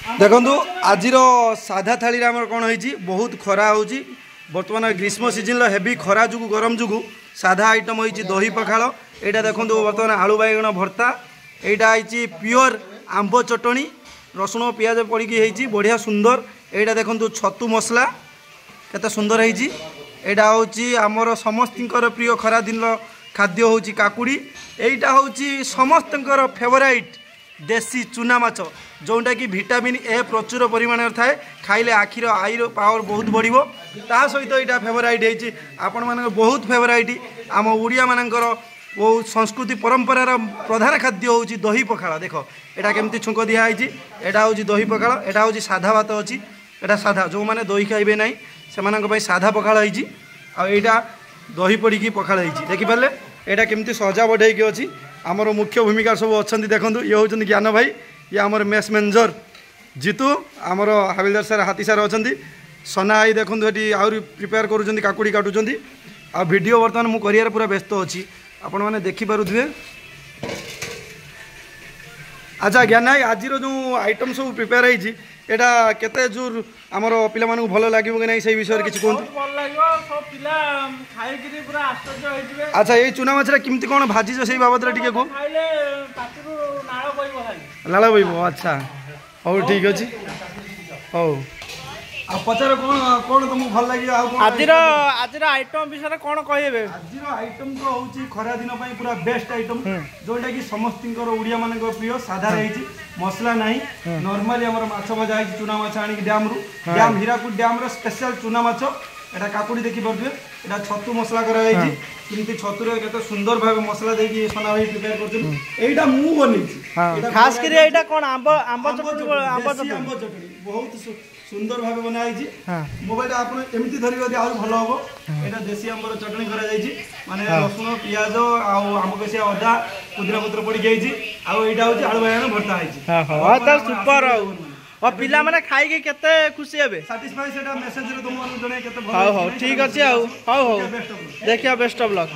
देखु आज साधा थाली आम कौन हो बहुत खरा हो बर्तमान ग्रीष्म सीजन हेवी खरा जो गरम जो साधा आइटम हो दही पखाड़ यहाँ देखो बर्तमान आलू बैगण भर्ता यहाँ आई प्योर आंब चटनी रसुण पियाज पड़ी बढ़िया सुंदर यहाँ देखो छतु मसला केते सुंदर होटा हूँ आमर समस्त प्रिय खरा दिन खाद्य हूँ काकुड़ी यहीटा हूँ समस्त फेवराइट देसी चूना माछ जोटा कि विटामिन ए प्रचुर परिमाण थाए खाइले आखिर आईर पावर बहुत बढ़ो ता सहित यहाँ फेवराइट आपण मान बहुत फेवराइट आम ओडिया मानकर बहुत संस्कृति परंपरार प्रधान खाद्य हूँ दही पखाड़ देख यहाँ केमती छुंक दिखाई यहाँ हूँ दही पखाड़ यहाँ हूँ साधा भात अच्छी यहाँ साधा जो मैंने दही खाइबे ना से साधा पखाड़ होटा दही पड़ी पखाड़ देखिपारे यहाँ केमती सजा बढ़ेक अच्छी आमर मुख्य भूमिका सब अच्छा देखो ये हूँ ज्ञान भाई ये आमर मेस मैनेजर जीतू आमर हाविलदार सार हाथी सार अच्छा सना आई देखो ये आहरी प्रिपेयर करुँच काकुड़ी काटुंट आ वीडियो बर्तमान मुझे पूरा व्यस्त अच्छी आपण मैंने देखिपे। अच्छा ज्ञान भाई आज जो आइटम सब प्रिपेयर होती एटा केते जोर हमर पिला मानू भलो लागिबो कि नै सही विषय किछि कोन भल लागिबो सब पिला खाइ कि पूरा आश्चर्य होइबे। अच्छा ए चुना माछरा किमती कोन भाजी जो सही बाबत रे टिके को खाइले पाटिरु नाळ बइबो खाइ नाळ बइबो। अच्छा हो ठीक अछि हो आ पचार कोन कोन तुमु भल लागि आजिर आइटम विषय कोन कहिबे। आजिर आइटम तो होउची खरा दिन पई पूरा बेस्ट आइटम जोटा कि समस्तिंकर ओडिया मानक प्रिय साधा रहिची मसला नहीं नॉर्मली हमर माछ भजा है चूना माछ आनी डैम रु डैम हीराकुद डैम रो स्पेशल चूना माछ एटा काकुड़ी देखि परबे एटा छतु मसला करा है किंतु छतु रे केते सुंदर भाबे मसला देकी सोना भाई प्रिपेयर करछन एटा मु बनी छी खास करी एटा कोन आंब चटनी बहुत सुंदर भाबे बनाई छी मोबाइल आपन एमिति धरि यदि आउ भलो हो एटा देसी आंबर चटनी करा जाई छी माने रसुण पियाज आ आंब केसिया अदा पुदिना पत्र पड़ी जाई छी आ एटा होची आलू बायन भरता है छी हां त सुपर और पिला माने खाई के केते खुशी हेबे सैटिस्फाई सेटा मेसेज रे तुम जने केते भलो हां ठीक अछि आ हां देखिया बेस्ट ऑफ लक।